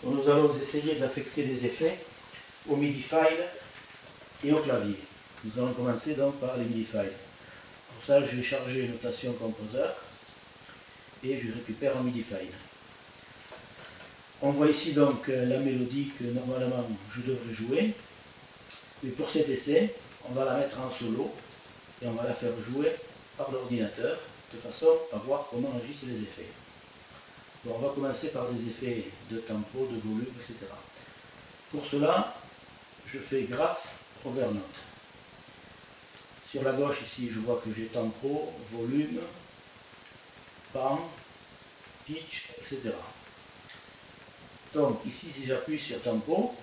Donc, nous allons essayer d'affecter des effets au MIDI file et au clavier. Nous allons commencer donc par les MIDI files. Pour ça, je vais charger Notation Composer et je récupère un MIDI file. On voit ici donc la mélodie que normalement je devrais jouer. Mais pour cet essai, on va la mettre en solo et on va la faire jouer par l'ordinateur de façon à voir comment agissent les effets. Donc on va commencer par des effets de tempo, de volume, etc. Pour cela, je fais Graph Overnote. Sur la gauche ici, je vois que j'ai tempo, volume, pan, pitch, etc. Donc ici, si j'appuie sur tempo,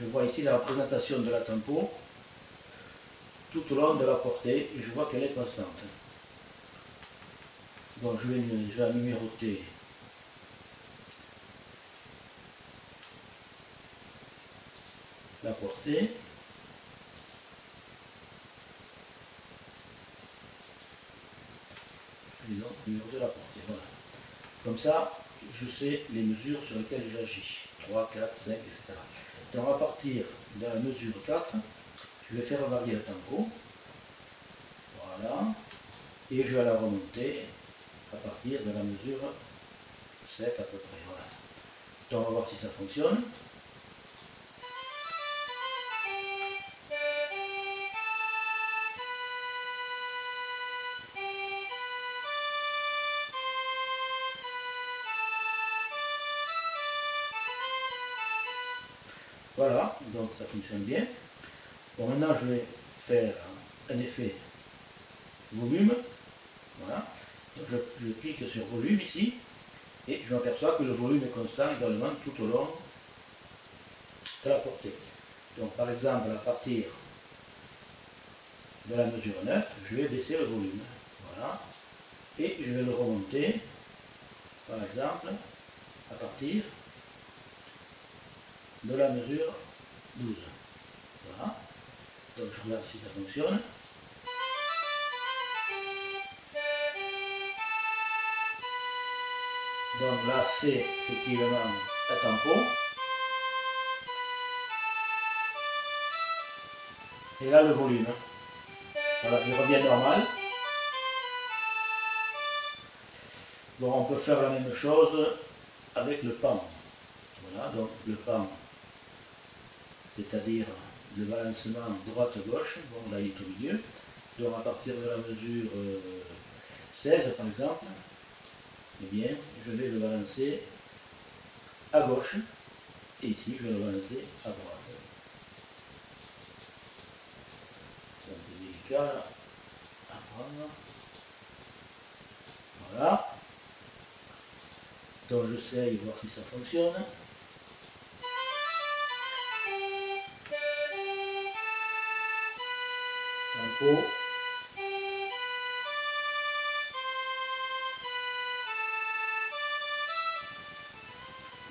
je vois ici la représentation de la tempo tout au long de la portée et je vois qu'elle est constante. Donc je vais déjà numéroter la portée. Et donc numéroter la portée, voilà. Comme ça, je sais les mesures sur lesquelles j'agis. 3, 4, 5, etc. Donc à partir de la mesure 4, je vais faire varier le tempo. Voilà. Et je vais la remonter à partir de la mesure 7 à peu près. Voilà. Donc on va voir si ça fonctionne. Voilà, donc ça fonctionne bien. Bon, maintenant je vais faire un effet volume. Voilà. Donc je clique sur volume ici et je m'aperçois que le volume est constant également tout au long de la portée. Donc par exemple à partir de la mesure 9, je vais baisser le volume. Voilà. Et je vais le remonter, par exemple, à partir de la mesure 12. Voilà. Donc je regarde si ça fonctionne. Donc là c'est effectivement la tempo. Et là le volume. Voilà, il revient normal. Bon, on peut faire la même chose avec le pan. Voilà, donc le pan, c'est-à-dire le balancement droite-gauche. Bon, là il est au milieu. Donc à partir de la mesure 16 par exemple, eh bien, je vais le balancer à gauche. Et ici, je vais le balancer à droite. C'est un peu délicat là, à prendre. Voilà. Donc j'essaye de voir si ça fonctionne. Tempo.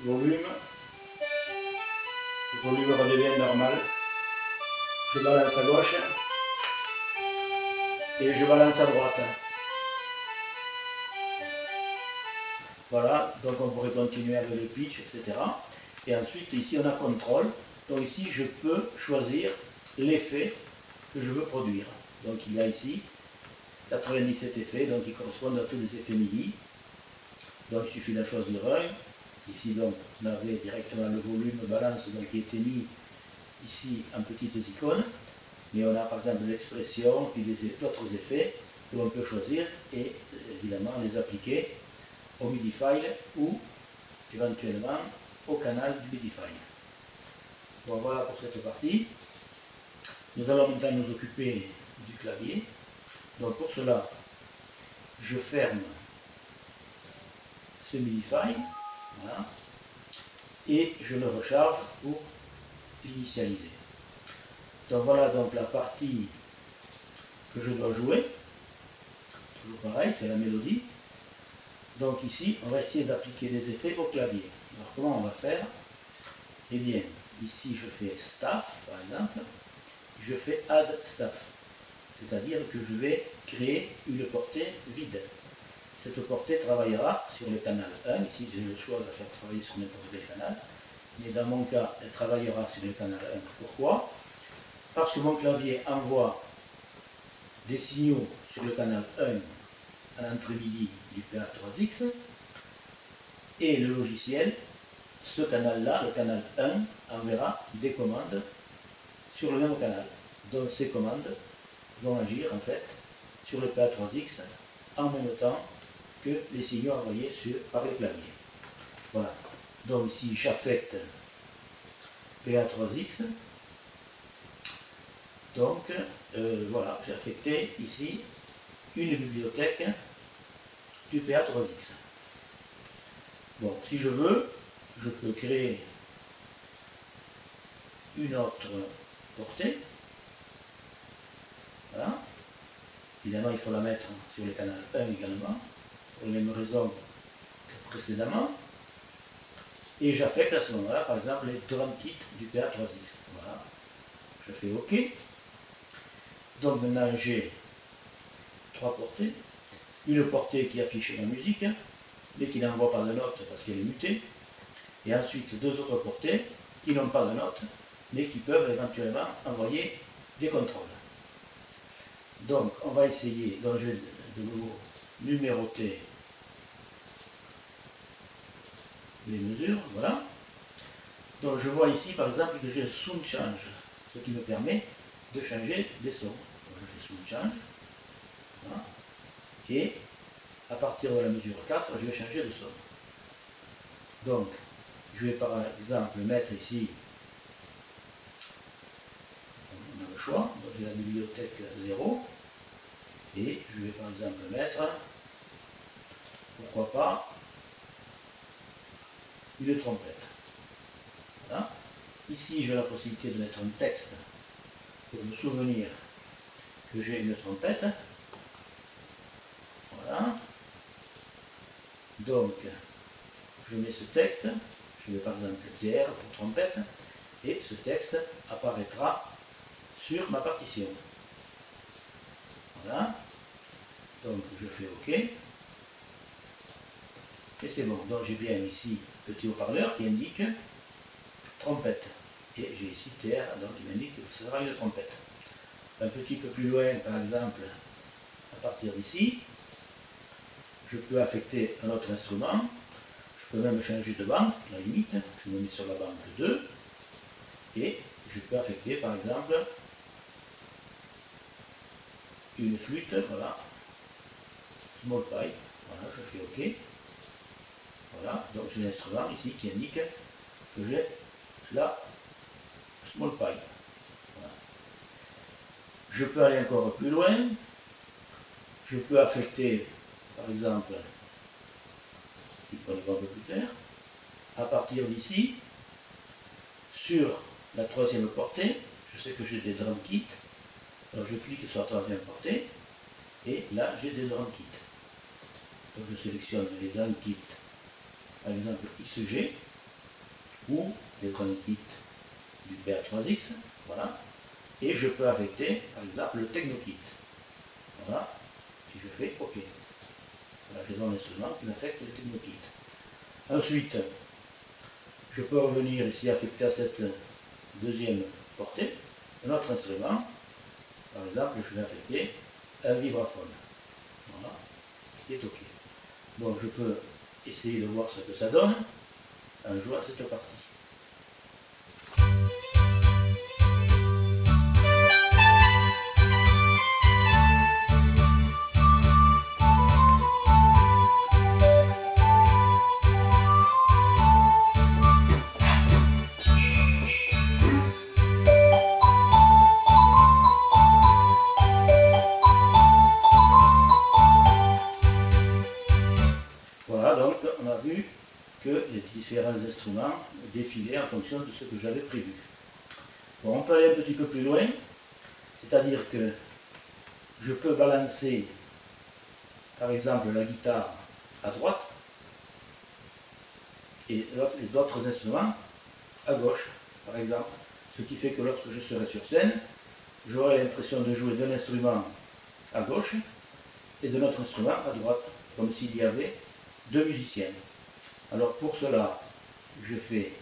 Volume. Le volume redevient normal. Je balance à gauche. Et je balance à droite. Voilà, donc on pourrait continuer avec le pitch, etc. Et ensuite, ici, on a contrôle. Donc ici, je peux choisir l'effet que je veux produire. Donc il y a ici 97 effets, donc qui correspondent à tous les effets MIDI. Donc il suffit d'en choisir un. Ici, donc, on avait directement le volume balance donc, qui était mis ici en petites icônes. Mais on a par exemple l'expression, puis d'autres effets que l'on peut choisir et évidemment les appliquer au MIDI file ou éventuellement au canal du MIDI file. Bon, voilà pour cette partie. Nous allons maintenant nous occuper du clavier. Donc pour cela, je ferme ce MIDI file, voilà, et je le recharge pour l'initialiser. Donc voilà donc la partie que je dois jouer. Toujours pareil, c'est la mélodie. Donc ici, on va essayer d'appliquer des effets au clavier. Alors comment on va faire? Eh bien, ici je fais Staff, par exemple, je fais Add Staff. C'est-à-dire que je vais créer une portée vide. Cette portée travaillera sur le canal 1. Ici, j'ai le choix de la faire travailler sur n'importe quel canal. mais dans mon cas, elle travaillera sur le canal 1. Pourquoi? Parce que mon clavier envoie des signaux sur le canal 1 à l'entrée MIDI du PA3X, et le logiciel, ce canal-là, le canal 1, enverra des commandes sur le même canal. Donc ces commandes vont agir en fait sur le PA3X en même temps que les signaux envoyés par les claviers. Voilà. Donc si j'affecte PA3X, donc voilà, j'ai affecté ici une bibliothèque du PA3X. Bon, si je veux, je peux créer une autre portée. Voilà. Évidemment, il faut la mettre sur le canal 1 également, pour les mêmes raisons que précédemment. Et j'affecte à ce moment-là, par exemple, les drum kits du PA3X. Voilà. Je fais OK. Donc maintenant, j'ai 3 portées. Une portée qui affiche la musique, mais qui n'envoie pas de notes parce qu'elle est mutée. Et ensuite, 2 autres portées qui n'ont pas de notes, mais qui peuvent éventuellement envoyer des contrôles. Donc, on va essayer, donc je vais de nouveau numéroter les mesures, voilà. Donc je vois ici par exemple que j'ai Sound Change, ce qui me permet de changer des sons. Donc je fais Sound Change, voilà. Et à partir de la mesure 4, je vais changer de son. Donc, je vais par exemple mettre ici, on a le choix, donc j'ai la bibliothèque 0, et je vais par exemple mettre, pourquoi pas, une trompette. Voilà. Ici, j'ai la possibilité de mettre un texte pour me souvenir que j'ai une trompette. Voilà. Donc, je mets ce texte, je mets par exemple TR pour trompette, et ce texte apparaîtra sur ma partition. Voilà. Donc, je fais OK. Et c'est bon. Donc, j'ai bien ici petit haut-parleur qui indique trompette. Et j'ai ici TR, donc il m'indique que ce sera une trompette. Un petit peu plus loin, par exemple, à partir d'ici, je peux affecter un autre instrument. Je peux même changer de banque, à la limite. Je me mets sur la banque 2. Et je peux affecter, par exemple, une flûte, voilà. Small pipe. Voilà, je fais OK. Voilà, donc j'ai l'instrument ici qui indique que j'ai la small pipe. Voilà. Je peux aller encore plus loin. Je peux affecter, par exemple, si on y va un peu plus clair, à partir d'ici, sur la troisième portée, je sais que j'ai des drum kits. Alors je clique sur la troisième portée, et là j'ai des drum kits. Donc je sélectionne les drum kits, par exemple XG, ou les drum kits du PA3X, voilà, et je peux affecter, par exemple, le Techno Kit. Voilà, et je fais OK. Voilà, j'ai dans l'instrument qui m'affecte le Techno Kit. Ensuite, je peux revenir ici affecter à cette deuxième portée un autre instrument. Par exemple, je vais affecter un vibraphone. Voilà, qui est OK. Donc je peux essayer de voir ce que ça donne en jouant à cette partie. Voilà, donc on a vu que les différents instruments défilaient en fonction de ce que j'avais prévu. Bon, on peut aller un petit peu plus loin, c'est-à-dire que je peux balancer, par exemple, la guitare à droite et d'autres instruments à gauche, par exemple. Ce qui fait que lorsque je serai sur scène, j'aurai l'impression de jouer d'un instrument à gauche et d'un autre instrument à droite, comme s'il y avait deux musiciens. Alors pour cela, je fais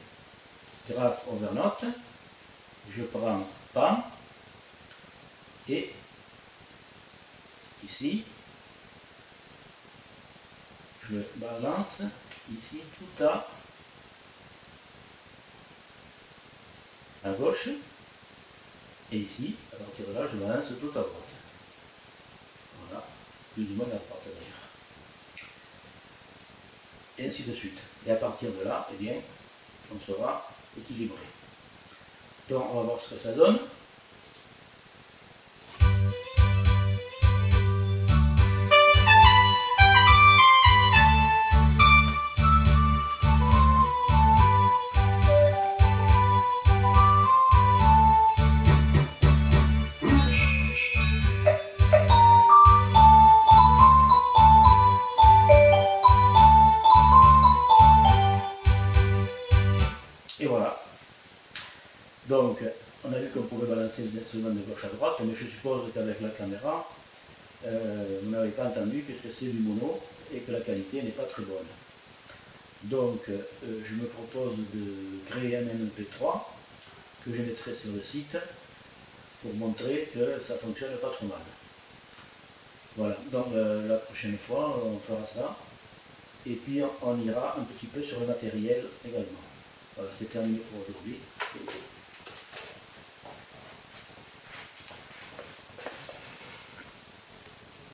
graph overnote, je prends PAM, et ici, je balance ici tout à gauche, et ici, à partir de là, je balance tout à droite. Voilà, plus ou moins la porte d'ailleurs. Et ainsi de suite. Et à partir de là, eh bien, on sera équilibré. Donc on va voir ce que ça donne. Et voilà. Donc, on a vu qu'on pouvait balancer les instruments de gauche à droite, mais je suppose qu'avec la caméra, vous n'avez pas entendu puisque c'est du mono et que la qualité n'est pas très bonne. Donc, je me propose de créer un MP3 que je mettrai sur le site pour montrer que ça fonctionne pas trop mal. Voilà, donc la prochaine fois, on fera ça. Et puis, on ira un petit peu sur le matériel également. Voilà, c'est terminé pour aujourd'hui.